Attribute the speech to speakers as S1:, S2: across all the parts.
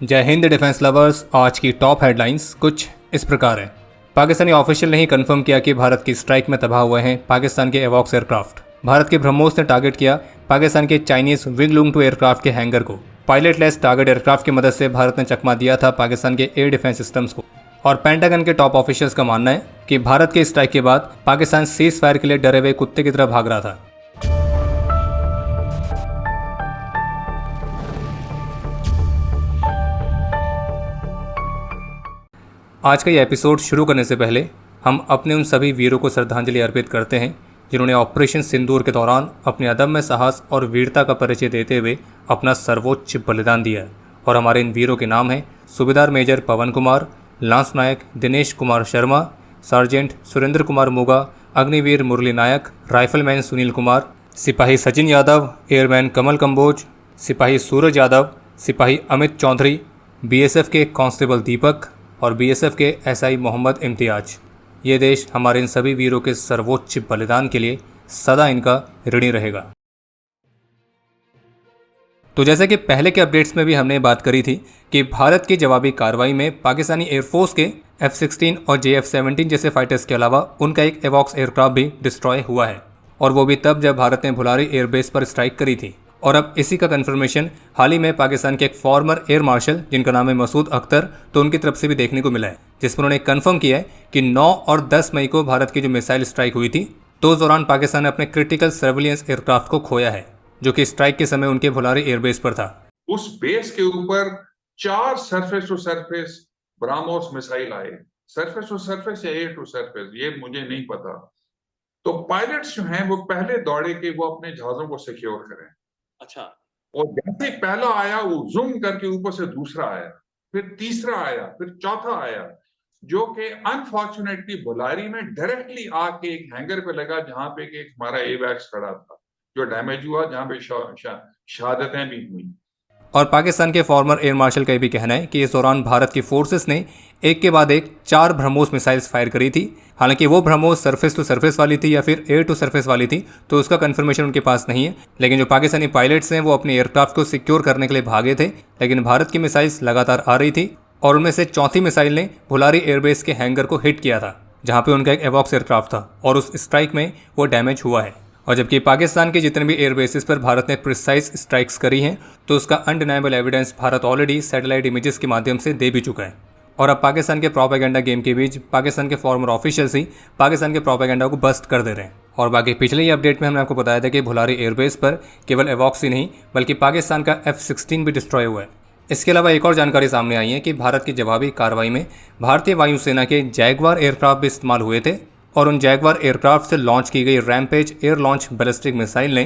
S1: जय Hind defence lovers. आज की टॉप हेडलाइंस कुछ इस प्रकार है। पाकिस्तानी ऑफिशियल ने ही कंफर्म किया कि भारत की स्ट्राइक में तबाह हुए हैं पाकिस्तान के एवॉक्स एयरक्राफ्ट। भारत के ब्रह्मोस ने टारगेट किया पाकिस्तान के चाइनीज विंगलुंग 2 एयरक्राफ्ट के हैंगर को। पायलट लेस टारगेट एयरक्राफ्ट की मदद से भारत ने चकमा दिया था पाकिस्तान के एयर डिफेंस सिस्टम्स को। और पेंटागन के टॉप ऑफिशियल्स का मानना है कि भारत के स्ट्राइक के बाद पाकिस्तान सीज फायर के लिए डरे हुए कुत्ते की तरह भाग रहा था। आज का ये एपिसोड शुरू करने से पहले हम अपने उन सभी वीरों को श्रद्धांजलि अर्पित करते हैं जिन्होंने ऑपरेशन सिंदूर के दौरान अपने अदम्य साहस और वीरता का परिचय देते हुए अपना सर्वोच्च बलिदान दिया। और हमारे इन वीरों के नाम हैं सूबेदार मेजर पवन कुमार, लांस नायक दिनेश कुमार शर्मा, सार्जेंट सुरेंद्र कुमार मोगा, अग्निवीर मुरली नायक, राइफलमैन सुनील कुमार, सिपाही सचिन यादव, एयरमैन कमल कंबोज, सिपाही सूरज यादव, सिपाही अमित चौधरी, बीएसएफ के कांस्टेबल दीपक और बीएसएफ के एसआई मोहम्मद इम्तियाज। ये देश हमारे इन सभी वीरों के सर्वोच्च बलिदान के लिए सदा इनका ऋणी रहेगा। तो जैसे कि पहले के अपडेट्स में भी हमने बात करी थी कि भारत की जवाबी कार्रवाई में पाकिस्तानी एयरफोर्स के F-16 और JF-17 जैसे फाइटर्स के अलावा उनका एक एवॉक्स एयरक्राफ्ट भी डिस्ट्रॉय हुआ है। और वो भी तब जब भारत ने भुलारी एयरबेस पर स्ट्राइक करी थी। और अब इसी का कंफर्मेशन हाल ही में पाकिस्तान के एक फॉर्मर एयर मार्शल जिनका नाम है मसूद अख्तर, तो उनकी तरफ से भी देखने को मिला है, जिसमें उन्होंने कंफर्म किया है कि 9 और 10 मई को भारत की जो मिसाइल स्ट्राइक हुई थी तो उस दौरान पाकिस्तान ने अपने क्रिटिकल सर्विलियंस एयरक्राफ्ट को खोया है, जो कि स्ट्राइक के समय उनके भुलारी एयरबेस पर था।
S2: उस बेस के ऊपर 4 surface to surface BrahMos missile आए, सरफेस टू सरफेस या एयर टू सरफेस, ये मुझे नहीं पता। तो पायलट्स जो हैं वो पहले दौड़े कि वो अपने जहाजों को सिक्योर करें।
S3: अच्छा।
S2: और जैसे पहला आया वो जूम करके ऊपर से दूसरा आया, फिर तीसरा आया, फिर चौथा आया, जो कि अनफॉर्चुनेटली बुलारी में डायरेक्टली आके एक हैंगर पे लगा जहां पे एक हमारा एवैक्स खड़ा था जो डैमेज हुआ, जहां पे शहादतें भी हुई।
S1: और पाकिस्तान के फॉर्मर एयर मार्शल का भी कहना है कि इस दौरान भारत की फोर्सेस ने एक के बाद एक 4 ब्रह्मोस मिसाइल्स फायर करी थी। हालांकि वो ब्रह्मोस सरफेस टू सरफेस वाली थी या फिर एयर टू सरफेस वाली थी तो उसका कंफर्मेशन उनके पास नहीं है। लेकिन जो पाकिस्तानी पायलट्स हैं वो अपने एयरक्राफ्ट को सिक्योर करने के लिए भागे थे, लेकिन भारत की मिसाइल्स लगातार आ रही थी और उनमें से चौथी मिसाइल ने भुलारी एयरबेस के हैंगर को हिट किया था जहाँ पे उनका एक एवॉक्स एयरक्राफ्ट था और उस स्ट्राइक में वो डैमेज हुआ है। और जबकि पाकिस्तान के जितने भी एयरबेसिस पर भारत ने प्रिसाइज स्ट्राइक्स करी हैं तो उसका undeniable evidence Bharat already satellite images के माध्यम से दे भी चुका है। और अब पाकिस्तान के प्रोपेगेंडा गेम के बीच पाकिस्तान के फॉर्मर ऑफिशियल्स ही पाकिस्तान के प्रोपेगेंडा को बस्ट कर दे रहे हैं। और बाकी पिछले ही अपडेट में हमने आपको बताया था कि भुलारी एयरबेस पर केवल एवॉक्स ही नहीं बल्कि पाकिस्तान का F-16 भी डिस्ट्रॉय हुआ है। इसके अलावा एक और जानकारी सामने आई है कि भारत की जवाबी कार्रवाई में भारतीय वायुसेना के जैगवार एयरक्राफ्ट भी इस्तेमाल हुए थे और उन जैगवार एयरक्राफ्ट से लॉन्च की गई rampage air launch ballistic missile ने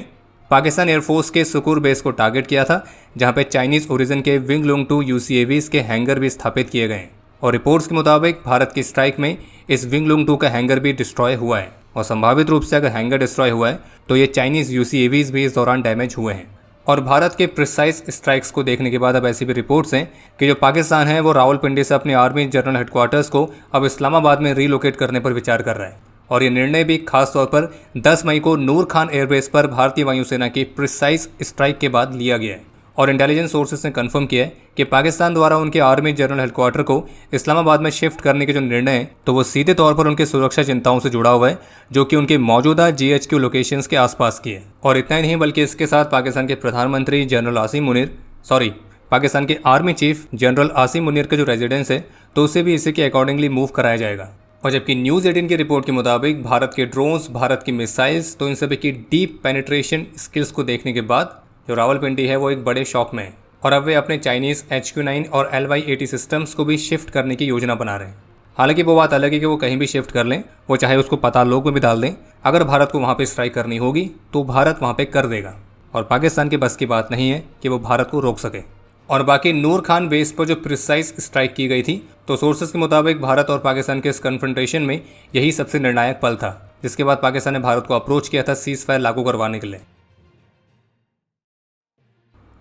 S1: पाकिस्तान एयरफोर्स के सुकूर बेस को टारगेट किया था, जहां पे चाइनीज ओरिजिन के विंगलुंग 2 UCAVs के हैंगर भी स्थापित किए गए। और रिपोर्ट्स के मुताबिक भारत की स्ट्राइक में इस विंगलुंग 2 का हैंगर भी डिस्ट्रॉय हुआ है। और संभावित रूप से अगर हैंगर डिस्ट्रॉय हुआ है तो ये चाइनीज UCAVs भी इस दौरान डैमेज हुए हैं। और भारत के प्रिसाइज स्ट्राइक्स को देखने के बाद अब ऐसी भी रिपोर्ट्स हैं कि जो पाकिस्तान है वो रावलपिंडी से अपने आर्मी जनरल हेडक्वार्टर्स को अब इस्लामाबाद में रीलोकेट करने पर विचार कर रहा है। और ये निर्णय भी खास तौर पर 10 मई को नूर खान एयरबेस पर भारतीय वायुसेना की प्रिसाइज स्ट्राइक के बाद लिया गया है। और इंटेलिजेंस सोर्सेस ने कंफर्म किया है कि पाकिस्तान द्वारा उनके आर्मी जनरल हेडक्वार्टर को इस्लामाबाद में शिफ्ट करने के जो निर्णय है तो वो सीधे तौर पर उनके सुरक्षा चिंताओं से जुड़ा हुआ है जो कि उनके मौजूदा GHQ लोकेशंस के आसपास की है। और इतना ही नहीं बल्कि इसके साथ पाकिस्तान के प्रधानमंत्री जनरल पाकिस्तान के army chief general Asim Munir का जो रेजिडेंस है तो उसे भी इसी के अकॉर्डिंगली मूव कराया जाएगा। और जबकि न्यूज़ 18 की रिपोर्ट के मुताबिक भारत के ड्रोन्स, भारत की मिसाइल्स, तो इन सभी की डीप पेनिट्रेशन स्किल्स को देखने के बाद जो रावलपिंडी है वो एक बड़े शॉक में है और अब वे अपने चाइनीज़ HQ-9 और LY-80 सिस्टम्स को भी शिफ्ट करने की योजना बना रहे हैं। हालांकि वो बात अलग है कि वो कहीं भी शिफ्ट कर लें, वो चाहे उसको पाताल लोक में भी डाल दें, अगर भारत को वहाँ पर स्ट्राइक करनी होगी तो भारत वहाँ पर कर देगा और पाकिस्तान की बस की बात नहीं है कि वो भारत को रोक सके। और बाकी नूर खान बेस पर जो प्रिसाइज स्ट्राइक की गई थी तो सोर्सेस के मुताबिक भारत और पाकिस्तान के इस कन्फ्रंटेशन में यही सबसे निर्णायक पल था, जिसके बाद पाकिस्तान ने भारत को अप्रोच किया था सीज फायर लागू करवाने के लिए।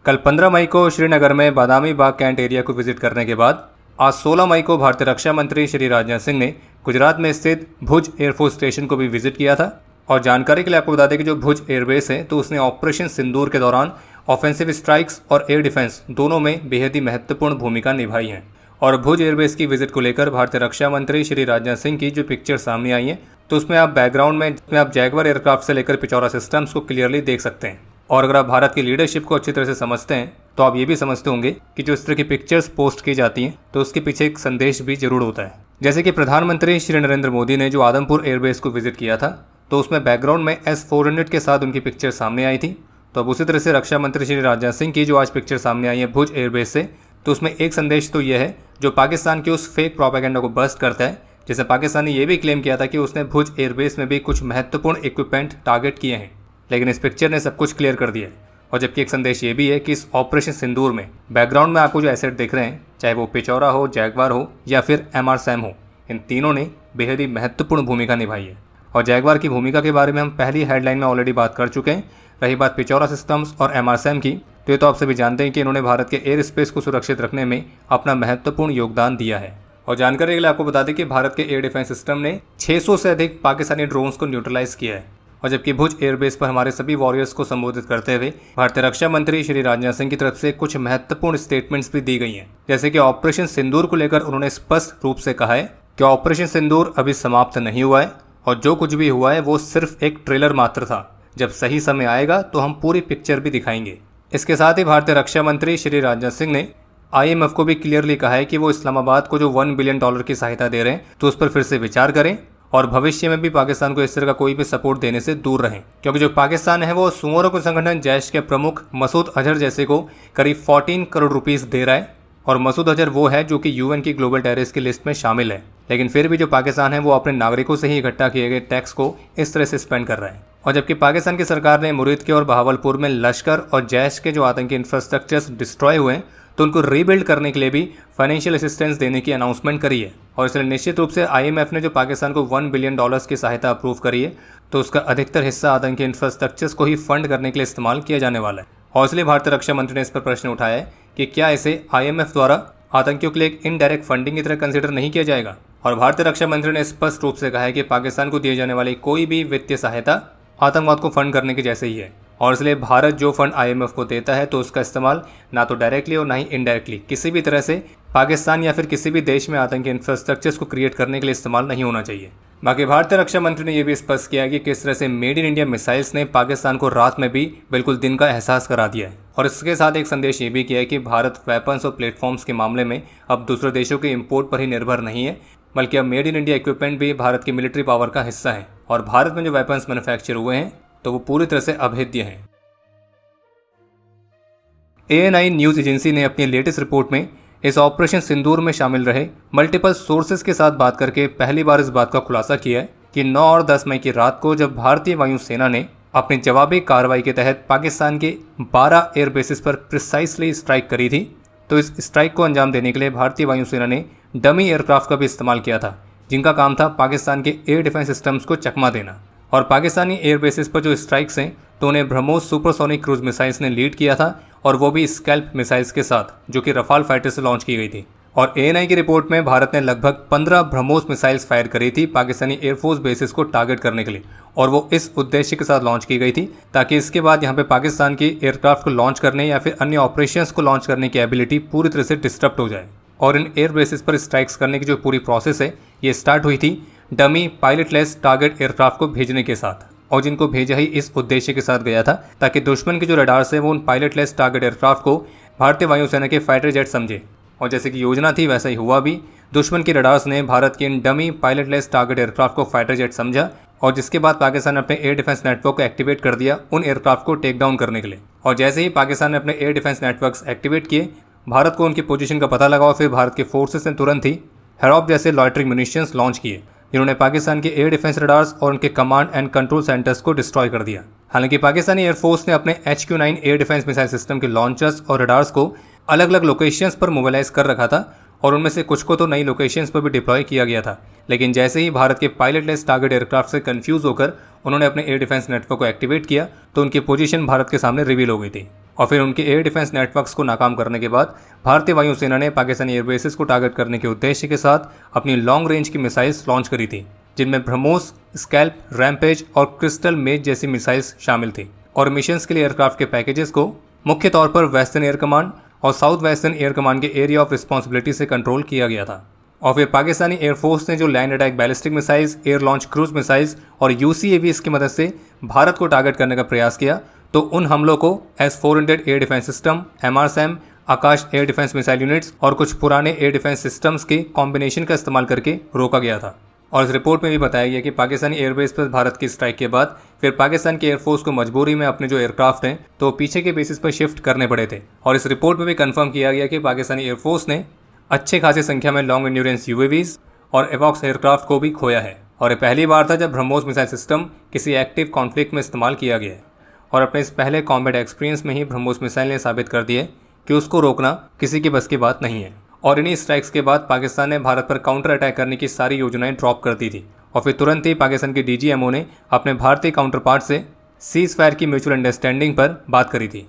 S1: कल 15 मई को श्रीनगर में बादामी बाग कैंट एरिया को विजिट करने के बाद आज 16 मई को भारतीय रक्षा मंत्री श्री राजनाथ सिंह ने गुजरात में स्थित भुज एयरफोर्स स्टेशन को भी विजिट किया था। और जानकारी के लिए आपको बता दें कि जो भुज एयरबेस है तो उसने ऑपरेशन सिंदूर के दौरान ऑफेंसिव स्ट्राइक्स और एयर डिफेंस दोनों में बेहद ही महत्वपूर्ण भूमिका निभाई है। और भुज एयरबेस की विजिट को लेकर भारतीय रक्षा मंत्री श्री राजनाथ सिंह की जो पिक्चर सामने आई है, तो उसमें आप बैकग्राउंड में आप जैगवार एयरक्राफ्ट से लेकर पिचौरा सिस्टम्स को क्लियरली देख सकते हैं। और अगर आप भारत की लीडरशिप को अच्छी तरह से समझते हैं तो आप ये भी समझते होंगे कि जो इस तरह की पिक्चर्स पोस्ट की जाती हैं तो उसके पीछे एक संदेश भी जरूर होता है। जैसे कि प्रधानमंत्री श्री नरेंद्र मोदी ने जो आदमपुर एयरबेस को विजिट किया था, तो उसमें बैकग्राउंड में S-400 के साथ उनकी पिक्चर सामने आई थी। तो अब उसी तरह से रक्षा मंत्री श्री राजनाथ सिंह की जो आज पिक्चर सामने आई है भुज एयरबेस से, तो उसमें एक संदेश तो यह है जो पाकिस्तान के उस फेक प्रोपेगेंडा को बस्ट करता है, जैसे पाकिस्तान ने यह भी क्लेम किया था कि उसने भुज एयरबेस में भी कुछ महत्वपूर्ण इक्विपमेंट टारगेट किए हैं, लेकिन इस पिक्चर ने सब कुछ क्लियर कर दिया है। और जबकि एक संदेश ये भी है कि इस ऑपरेशन सिंदूर में बैकग्राउंड में आपको जो एसेट दिख रहे हैं, चाहे वो पिचौरा हो, जैगवार हो या फिर MR SAM हो, इन तीनों ने बेहद ही महत्वपूर्ण भूमिका निभाई है। और जैगवार की भूमिका के बारे में हम पहली हेडलाइन में ऑलरेडी बात कर चुके हैं। रही बात पिचौरा सिस्टम्स और MR SAM की, तो ये तो आप सभी जानते हैं कि इन्होंने भारत के एयर स्पेस को सुरक्षित रखने में अपना महत्वपूर्ण योगदान दिया है। और जानकारी के लिए आपको बता दें कि भारत के एयर डिफेंस सिस्टम ने 600 से अधिक पाकिस्तानी ड्रोन्स को न्यूट्रलाइज किया है। और जबकि भुज एयरबेस पर हमारे सभी वॉरियर्स को संबोधित करते हुए भारतीय रक्षा मंत्री श्री राजनाथ सिंह की तरफ से कुछ महत्वपूर्ण स्टेटमेंट्स भी दी गई हैं। जैसे कि ऑपरेशन सिंदूर को लेकर उन्होंने स्पष्ट रूप से कहा है कि ऑपरेशन सिंदूर अभी समाप्त नहीं हुआ है और जो कुछ भी हुआ है वो सिर्फ एक ट्रेलर मात्र था। जब सही समय आएगा तो हम पूरी पिक्चर भी दिखाएंगे। इसके साथ ही भारतीय रक्षा मंत्री श्री राजनाथ सिंह ने IMF को भी क्लियरली कहा है कि वो इस्लामाबाद को जो $1 बिलियन की सहायता दे रहे हैं तो उस पर फिर से विचार करें और भविष्य में भी पाकिस्तान को इस तरह का कोई भी सपोर्ट देने से दूर रहें, क्योंकि जो पाकिस्तान है वो सुअरों के संगठन जैश के प्रमुख मसूद अजहर जैसे को करीब 14 करोड़ रुपीस दे रहा है। और मसूद अजहर वो है जो कि UN की ग्लोबल टेररिस्ट की लिस्ट में शामिल है, लेकिन फिर भी जो पाकिस्तान है वो अपने नागरिकों से ही इकट्ठा किए गए टैक्स को इस तरह से स्पेंड कर रहा है। और जबकि पाकिस्तान की सरकार ने मुरीद के और बहावलपुर में लश्कर और जैश के जो आतंकी इंफ्रास्ट्रक्चर्स डिस्ट्रॉय हुए हैं तो उनको रीबिल्ड करने के लिए भी फाइनेंशियल असिस्टेंस देने की अनाउंसमेंट करी है। और इसलिए निश्चित रूप से IMF ने जो पाकिस्तान को $1 बिलियन की सहायता अप्रूव करी है तो उसका अधिकतर हिस्सा आतंकी इंफ्रास्ट्रक्चर्स को ही फंड करने के लिए इस्तेमाल किया जाने वाला है। और इसलिए भारतीय रक्षा मंत्री ने इस पर प्रश्न उठाया है कि क्या इसे IMF द्वारा आतंकियों के लिए एक इनडायरेक्ट फंडिंग की तरह कंसिडर नहीं किया जाएगा। और भारतीय रक्षा मंत्री ने स्पष्ट रूप से कहा है कि पाकिस्तान को दिए जाने वाली कोई भी वित्तीय सहायता आतंकवाद को फंड करने के जैसे ही है। और इसलिए भारत जो फंड IMF को देता है तो उसका इस्तेमाल ना तो डायरेक्टली और ना ही इनडायरेक्टली किसी भी तरह से पाकिस्तान या फिर किसी भी देश में आतंकी इंफ्रास्ट्रक्चर्स को क्रिएट करने के लिए इस्तेमाल नहीं होना चाहिए। बाकी भारतीय रक्षा मंत्री ने यह भी स्पष्ट किया कि किस तरह से मेड इन इंडिया मिसाइल्स ने पाकिस्तान को रात में भी बिल्कुल दिन का एहसास करा दिया है। और इसके साथ एक संदेश ये भी किया है कि भारत वेपन्स और प्लेटफॉर्म्स के मामले में अब दूसरे देशों के इम्पोर्ट पर ही निर्भर नहीं है, बल्कि अब मेड इन इंडिया इक्विपमेंट भी भारत की मिलिट्री पावर का हिस्सा है। और भारत में जो वेपन्स मैन्युफैक्चर हुए हैं तो वो पूरी तरह से अभेद्य हैं। ANI न्यूज़ एजेंसी ने अपनी लेटेस्ट रिपोर्ट में इस ऑपरेशन सिंदूर में शामिल रहे मल्टीपल सोर्सेज के साथ बात करके पहली बार इस बात का खुलासा किया है कि 9 और 10 मई की रात को जब भारतीय वायुसेना ने अपनी जवाबी कार्रवाई के तहत पाकिस्तान के 12 एयर बेसिस पर प्रिसाइसली स्ट्राइक करी थी, तो इस स्ट्राइक को अंजाम देने के लिए भारतीय वायुसेना ने डमी एयरक्राफ्ट का भी इस्तेमाल किया था, जिनका काम था पाकिस्तान के एयर डिफेंस सिस्टम्स को चकमा देना। और पाकिस्तानी एयर बेसिस पर जो स्ट्राइक्स हैं तो उन्हें ब्रह्मोस सुपरसोनिक क्रूज मिसाइल्स ने लीड किया था, और वो भी स्कैल्प मिसाइल्स के साथ जो कि रफाल फाइटर से लॉन्च की गई थी। और ANI की रिपोर्ट में भारत ने लगभग 15 ब्रह्मोस मिसाइल्स फायर करी थी पाकिस्तानी एयरफोर्स बेसिस को टारगेट करने के लिए, और वो इस उद्देश्य के साथ लॉन्च की गई थी ताकि इसके बाद यहाँ पे पाकिस्तान की एयरक्राफ्ट को लॉन्च करने या फिर अन्य ऑपरेशंस को लॉन्च करने की एबिलिटी पूरी तरह से डिस्टर्ब हो जाए। और इन एयर बेसिस पर स्ट्राइक्स करने की जो पूरी प्रोसेस है ये स्टार्ट हुई थी डमी पायलटलेस टारगेट एयरक्राफ्ट को भेजने के साथ, और जिनको भेजा ही इस उद्देश्य के साथ गया था ताकि दुश्मन के जो रडार्स है वो उन पायलटलेस टारगेट एयरक्राफ्ट को भारतीय वायुसेना के फाइटर जेट समझे। और जैसे कि योजना थी वैसा ही हुआ भी। दुश्मन के रडार्स ने भारत के इन डमी पायलटलेस टारगेट एयरक्राफ्ट को फाइटर जेट समझा, और जिसके बाद पाकिस्तान ने अपने एयर डिफेंस नेटवर्क को एक्टिवेट कर दिया उन एयरक्राफ्ट को टेक डाउन करने के लिए। और जैसे ही पाकिस्तान ने अपने एयर डिफेंस नेटवर्क्स एक्टिवेट किए, भारत को उनकी पोजीशन का पता लगा और फिर भारत के फोर्सेस ने तुरंत ही हेरॉप जैसे लॉयटरिंग म्यूनिशंस लॉन्च किए, जिन्होंने पाकिस्तान के एयर डिफेंस रडार्स और उनके कमांड एंड कंट्रोल सेंटर्स को डिस्ट्रॉय कर दिया। हालांकि पाकिस्तानी एयरफोर्स ने अपने HQ-9 air defence missile system के लॉन्चर्स और रडार्स को अलग अलग लोकेशंस पर मोबिलाइज कर रखा था, और उनमें से कुछ को तो नई लोकेशंस पर भी डिप्लॉय किया गया था। लेकिन जैसे ही भारत के पायलटलेस टारगेट एयरक्राफ्ट से कंफ्यूज होकर उन्होंने अपने एयर डिफेंस नेटवर्क को एक्टिवेट किया तो उनकी पोजीशन भारत के सामने रिवील हो गई थी। और फिर उनके एयर डिफेंस नेटवर्क्स को नाकाम करने के बाद भारतीय वायुसेना ने पाकिस्तानी एयरबेसिस को टारगेट करने के उद्देश्य के साथ अपनी लॉन्ग रेंज की मिसाइल्स लॉन्च करी थी, जिनमें ब्रह्मोस, स्कैल्प, रैम्पेज और क्रिस्टल मेज जैसी मिसाइल्स शामिल थी। और मिशंस के लिए एयरक्राफ्ट के पैकेजेस को मुख्य तौर पर वेस्टर्न एयर कमांड और साउथ वेस्टर्न एयर कमांड के एरिया ऑफ रिस्पॉन्सिबिलिटी से कंट्रोल किया गया था। और फिर पाकिस्तानी एयरफोर्स ने जो land attack ballistic missiles, air launch cruise missiles और UCAVs की मदद से भारत को टारगेट करने का प्रयास किया, तो उन हमलों को S-400 air defence system, MRSAM, आकाश एयर डिफेंस मिसाइल यूनिट्स और कुछ पुराने एयर डिफेंस सिस्टम्स के कॉम्बिनेशन का इस्तेमाल करके रोका गया था। और इस रिपोर्ट में भी बताया गया कि पाकिस्तानी एयरबेस पर भारत की स्ट्राइक के बाद फिर पाकिस्तान के एयरफोर्स को मजबूरी में अपने जो एयरक्राफ्ट हैं तो पीछे के बेसिस पर शिफ्ट करने पड़े थे। और इस रिपोर्ट में भी कंफर्म किया गया कि पाकिस्तानी एयरफोर्स ने अच्छे खासी संख्या में लॉन्ग एंड्योरेंस UAVs और एवॉक्स एयरक्राफ्ट को भी खोया है। और ये पहली बार था जब ब्रह्मोस मिसाइल सिस्टम किसी एक्टिव कॉन्फ्लिक्ट में इस्तेमाल किया गया है। और अपने इस पहले कॉम्बैट एक्सपीरियंस में ही ब्रह्मोस मिसाइल ने साबित कर दिया कि उसको रोकना किसी की बस की बात नहीं है। और इन्हीं स्ट्राइक्स के बाद पाकिस्तान ने भारत पर काउंटर अटैक करने की सारी योजनाएं ड्रॉप कर दी थी। और फिर तुरंत ही पाकिस्तान के DGMO ने अपने भारतीय काउंटर पार्ट से सीज फायर की म्यूचुअल अंडरस्टैंडिंग पर बात करी थी।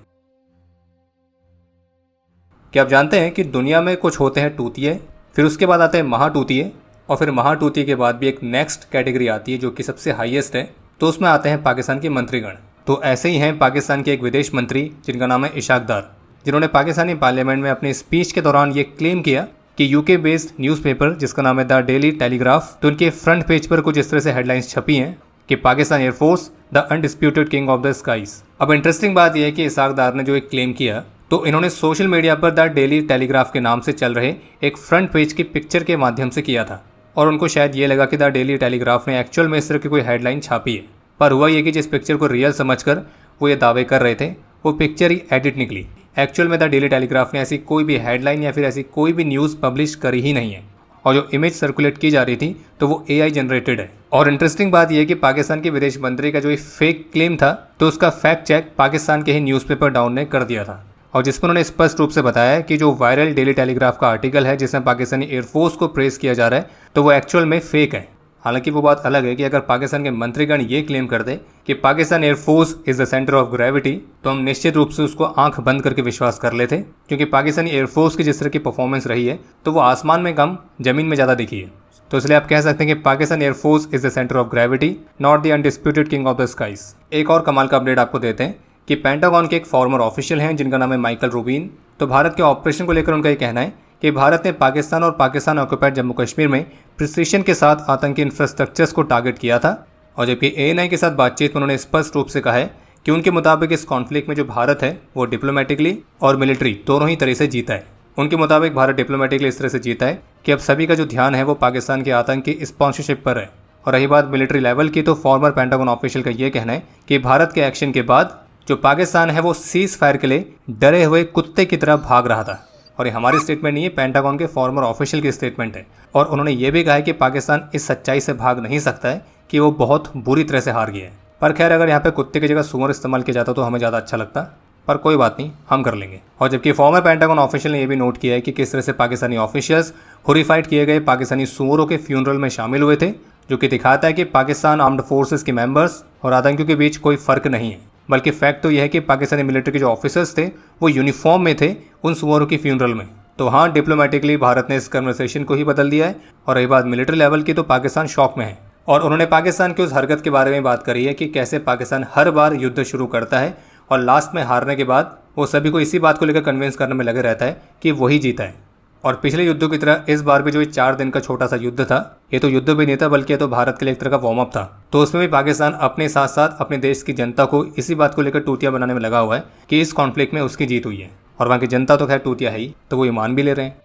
S1: क्या आप जानते हैं कि दुनिया में कुछ होते हैं टूतिए, फिर उसके बाद आते हैं महाटूतिए, और फिर महाटूतिए के बाद भी एक नेक्स्ट कैटेगरी आती है जो कि सबसे हाईएस्ट है, तो उसमें आते हैं पाकिस्तान के मंत्रीगण। तो ऐसे ही हैं पाकिस्तान के एक विदेश मंत्री जिनका नाम है इशाक डार, जिन्होंने पाकिस्तानी पार्लियामेंट में अपनी स्पीच के दौरान ये क्लेम किया कि UK बेस्ड न्यूज़पेपर जिसका नाम है द डेली टेलीग्राफ, तो उनके फ्रंट पेज पर कुछ इस तरह से हेडलाइंस छपी हैं कि Pakistan air force the undisputed king of the skies. अब इंटरेस्टिंग बात यह है कि इशाक डार ने जो एक क्लेम किया तो इन्होंने सोशल मीडिया पर द डेली टेलीग्राफ के नाम से चल रहे एक फ्रंट पेज की पिक्चर के माध्यम से किया था। और उनको शायद ये लगा कि द डेली टेलीग्राफ ने एक्चुअल में इस तरह की कोई हेडलाइन छापी है, पर हुआ ये कि जिस पिक्चर को रियल समझकर वो ये दावे कर रहे थे वो पिक्चर ही एडिट निकली। एक्चुअल में द डेली टेलीग्राफ ने ऐसी कोई भी हेडलाइन या फिर ऐसी कोई भी न्यूज़ पब्लिश करी ही नहीं है, और जो इमेज सर्कुलेट की जा रही थी तो वो AI जनरेटेड है। और इंटरेस्टिंग बात यह है कि पाकिस्तान के विदेश मंत्री का जो एक फेक क्लेम था तो उसका फैक्ट चेक पाकिस्तान के ही न्यूज़पेपर डाउन ने कर दिया था, और जिसमें उन्होंने स्पष्ट रूप से बताया कि जो वायरल डेली टेलीग्राफ का आर्टिकल है जिसमें पाकिस्तानी एयरफोर्स को प्रेस किया जा रहा है तो वो एक्चुअल में फेक है। हालांकि वो बात अलग है कि अगर पाकिस्तान के मंत्रीगण ये क्लेम कर दे कि Pakistan air force is the centre of gravity, तो हम निश्चित रूप से उसको आंख बंद करके विश्वास कर लेते, क्योंकि पाकिस्तानी एयरफोर्स की जिस तरह की परफॉर्मेंस रही है तो वो आसमान में कम जमीन में ज़्यादा दिखी है। तो इसलिए आप कह सकते हैं कि Pakistan air force is the centre of gravity, not the undisputed king of the skies. एक और कमाल का अपडेट आपको देते हैं कि पेंटागन के एक फॉर्मर ऑफिशियल हैं जिनका नाम है माइकल रूबिन। तो भारत के ऑपरेशन को लेकर उनका ये कहना है कि भारत ने पाकिस्तान और पाकिस्तान ऑक्युपाइड जम्मू कश्मीर में प्रिसिशन के साथ आतंकी इंफ्रास्ट्रक्चर्स को टारगेट किया था। और जबकि ANI के साथ बातचीत में उन्होंने स्पष्ट रूप से कहा है कि उनके मुताबिक इस कॉन्फ्लिक्ट में जो भारत है वो डिप्लोमेटिकली और मिलिट्री दोनों ही तरह से जीता है। उनके मुताबिक भारत डिप्लोमेटिकली इस तरह से जीता है कि अब सभी का जो ध्यान है वो पाकिस्तान के आतंक की स्पॉन्सरशिप पर है। और रही बात मिलिट्री लेवल की, तो फॉर्मर पेंटागन ऑफिशियल का ये कहना है कि भारत के एक्शन के बाद जो पाकिस्तान है वो सीज फायर के लिए डरे हुए कुत्ते की तरह भाग रहा था। और ये हमारी स्टेटमेंट नहीं है, पेंटागन के फॉर्मर ऑफिशियल की स्टेटमेंट है। और उन्होंने ये भी कहा है कि पाकिस्तान इस सच्चाई से भाग नहीं सकता है कि वो बहुत बुरी तरह से हार गया है। पर खैर, अगर यहाँ पे कुत्ते की जगह सुअर इस्तेमाल किया जाता तो हमें ज़्यादा अच्छा लगता, पर कोई बात नहीं, हम कर लेंगे। और जबकि फॉर्मर पेंटागन ऑफिशियल ने यह भी नोट किया है कि किस तरह से पाकिस्तानी ऑफिशियल्स होरिफाइड किए गए पाकिस्तानी सुअरों के फ्यूनरल में शामिल हुए थे, जो कि दिखाता है कि पाकिस्तान आर्म्ड फोर्सेस के मेंबर्स और आतंकियों के बीच कोई फर्क नहीं है। बल्कि फैक्ट तो यह है कि पाकिस्तानी मिलिट्री के जो ऑफिसर्स थे वो यूनिफॉर्म में थे उन सुअरों की फ्यूनरल में। तो हाँ, डिप्लोमेटिकली भारत ने इस कन्वर्सेशन को ही बदल दिया है। और रही बात मिलिट्री लेवल की, तो पाकिस्तान शॉक में है। और उन्होंने पाकिस्तान की उस हरकत के बारे में बात करी है कि कैसे पाकिस्तान हर बार युद्ध शुरू करता है और लास्ट में हारने के बाद वो सभी को इसी बात को लेकर कन्विंस करने में लगे रहता है कि वही जीता है। और पिछले युद्धों की तरह इस बार भी जो 4 दिन का छोटा सा युद्ध था, ये तो युद्ध भी नहीं था बल्कि ये तो भारत के लिए एक तरह का वार्म अप था। तो उसमें भी पाकिस्तान अपने साथ साथ अपने देश की जनता को इसी बात को लेकर टूतिया बनाने में लगा हुआ है कि इस कॉन्फ्लिक्ट में उसकी जीत हुई है। और वहाँ की जनता तो खैर टूतिया है ही, तो वो ईमान भी ले रहे हैं।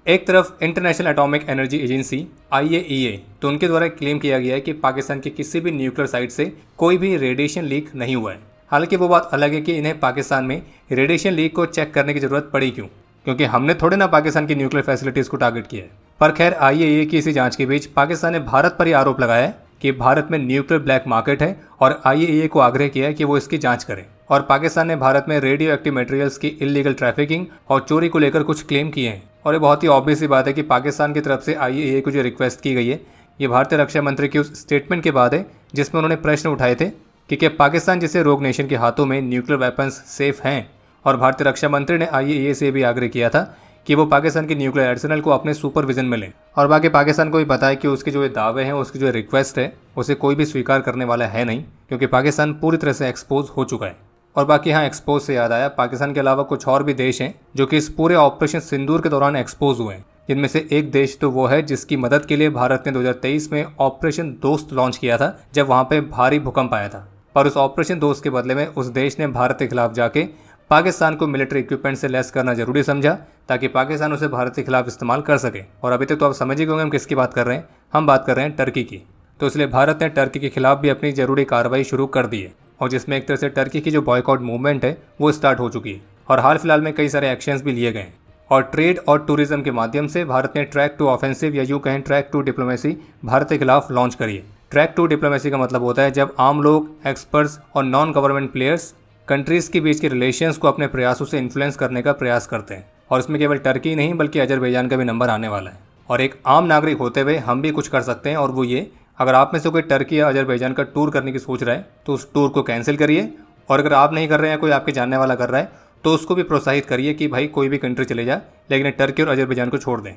S1: एक तरफ international atomic energy agency IAEA, तो उनके द्वारा क्लेम किया गया है कि पाकिस्तान के किसी भी न्यूक्लियर साइट से कोई भी रेडिएशन लीक नहीं हुआ है। हालांकि वो बात अलग है कि इन्हें पाकिस्तान में रेडिएशन लीक को चेक करने की जरूरत पड़ी क्यों, क्योंकि हमने थोड़े ना पाकिस्तान की न्यूक्लियर फैसिलिटीज़ को टारगेट किया है। पर खैर, IAEA की इसी जांच के बीच पाकिस्तान ने भारत पर ही आरोप लगाया है कि भारत में न्यूक्लियर ब्लैक मार्केट है और IAEA को आग्रह किया है कि वो इसकी जांच करे। और पाकिस्तान ने भारत में रेडियो एक्टिव मटेरियल्स की इलीगल ट्रैफिकिंग और चोरी को लेकर कुछ क्लेम किए हैं। और ये बहुत ही ऑब्वियस सी बात है कि पाकिस्तान की तरफ से IAEA को जो रिक्वेस्ट की गई है, ये भारतीय रक्षा मंत्री की उस स्टेटमेंट के बाद है जिसमें उन्होंने प्रश्न उठाए थे कि क्या पाकिस्तान जैसे रोग नेशन के हाथों में न्यूक्लियर वेपन्स सेफ हैं। और भारतीय रक्षा मंत्री ने IAEA से भी आग्रह किया था कि वो पाकिस्तान की न्यूक्लियर आर्सेनल को अपने सुपरविजन में लें। और बाकी पाकिस्तान को भी पता है कि उसके जो दावे हैं, उसकी जो रिक्वेस्ट है, उसे कोई भी स्वीकार करने वाला है नहीं, क्योंकि पाकिस्तान पूरी तरह से एक्सपोज हो चुका है। और बाकी यहाँ एक्सपोज से याद आया, पाकिस्तान के अलावा कुछ और भी देश हैं जो कि इस पूरे ऑपरेशन सिंदूर के दौरान एक्सपोज हुए हैं, जिनमें से एक देश तो वो है जिसकी मदद के लिए भारत ने 2023 में ऑपरेशन दोस्त लॉन्च किया था, जब वहाँ पे भारी भूकंप आया था। पर उस ऑपरेशन दोस्त के बदले में उस देश ने भारत के खिलाफ जाके पाकिस्तान को मिलिट्री इक्विपमेंट से लेस करना जरूरी समझा, ताकि पाकिस्तान उसे भारत के खिलाफ इस्तेमाल कर सके। और अभी तक तो आप समझ ही गए हम किसकी बात कर रहे हैं, हम बात कर रहे हैं टर्की की। तो इसलिए भारत ने टर्की के खिलाफ भी अपनी जरूरी कार्रवाई शुरू कर दी है, और जिसमें एक तरह से टर्की की जो बॉयकॉट मूवमेंट है वो स्टार्ट हो चुकी है, और हाल फिलहाल में कई सारे एक्शंस भी लिए गए हैं। और ट्रेड और टूरिज्म के माध्यम से भारत ने ट्रैक टू ऑफेंसिव या यूँ कहें ट्रैक टू डिप्लोमेसी भारत के खिलाफ लॉन्च करी है। ट्रैक टू डिप्लोमेसी का मतलब होता है जब आम लोग, एक्सपर्ट्स और नॉन गवर्नमेंट प्लेयर्स कंट्रीज़ के बीच के रिलेशंस को अपने प्रयासों से इन्फ्लुएंस करने का प्रयास करते हैं। और इसमें केवल टर्की नहीं बल्कि अजरबैजान का भी नंबर आने वाला है। और एक आम नागरिक होते हुए हम भी कुछ कर सकते हैं, और वो ये, अगर आप में से कोई टर्की या अजरबैजान का टूर करने की सोच रहा है तो उस टूर को कैंसिल करिए, और अगर आप नहीं कर रहे हैं, कोई आपके जानने वाला कर रहा है, तो उसको भी प्रोत्साहित करिए कि भाई कोई भी कंट्री चले जाए, लेकिन टर्की और अजरबैजान को छोड़ दें।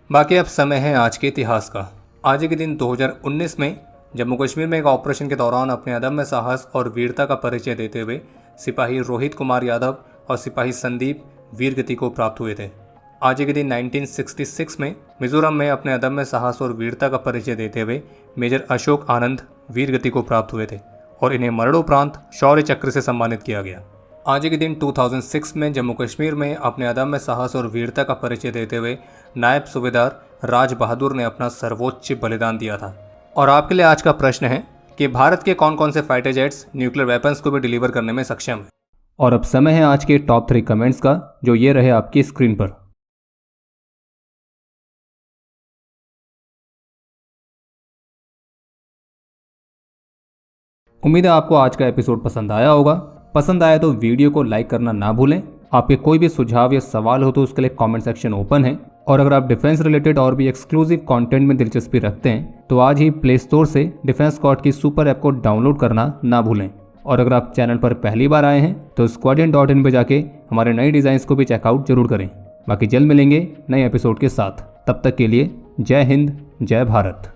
S1: बाकी अब समय है आज के इतिहास का। आज के दिन 2019 में जम्मू कश्मीर में एक ऑपरेशन के दौरान अपने अदम्य साहस और वीरता का परिचय देते हुए सिपाही रोहित कुमार यादव और सिपाही संदीप वीरगति को प्राप्त हुए थे। आज के दिन 1966 में मिजोरम में अपने अदम्य साहस और वीरता का परिचय देते हुए मेजर अशोक आनंद वीरगति को प्राप्त हुए थे, और इन्हें मरणोपरांत शौर्य चक्र से सम्मानित किया गया। आज के दिन 2006 में जम्मू कश्मीर में अपने अदम्य साहस और वीरता का परिचय देते हुए नायब सूबेदार राज बहादुर ने अपना सर्वोच्च बलिदान दिया था। और आपके लिए आज का प्रश्न है कि भारत के कौन कौन से फाइटर जेट्स न्यूक्लियर वेपन्स को भी डिलीवर करने में सक्षम है। और अब समय है आज के टॉप 3 कमेंट्स का, जो ये रहे आपकी स्क्रीन पर। उम्मीद है आपको आज का एपिसोड पसंद आया होगा। पसंद आया तो वीडियो को लाइक करना ना भूलें। आपके कोई भी सुझाव या सवाल हो तो उसके लिए कमेंट सेक्शन ओपन है। और अगर आप डिफेंस रिलेटेड और भी एक्सक्लूसिव कंटेंट में दिलचस्पी रखते हैं तो आज ही प्ले स्टोर से डिफेंस स्क्वाड की सुपर ऐप को डाउनलोड करना ना भूलें। और अगर आप चैनल पर पहली बार आए हैं तो squadron.in पे जाके हमारे नए डिज़ाइंस को भी चेकआउट जरूर करें। बाकी जल्द मिलेंगे नए एपिसोड के साथ, तब तक के लिए जय हिंद, जय भारत।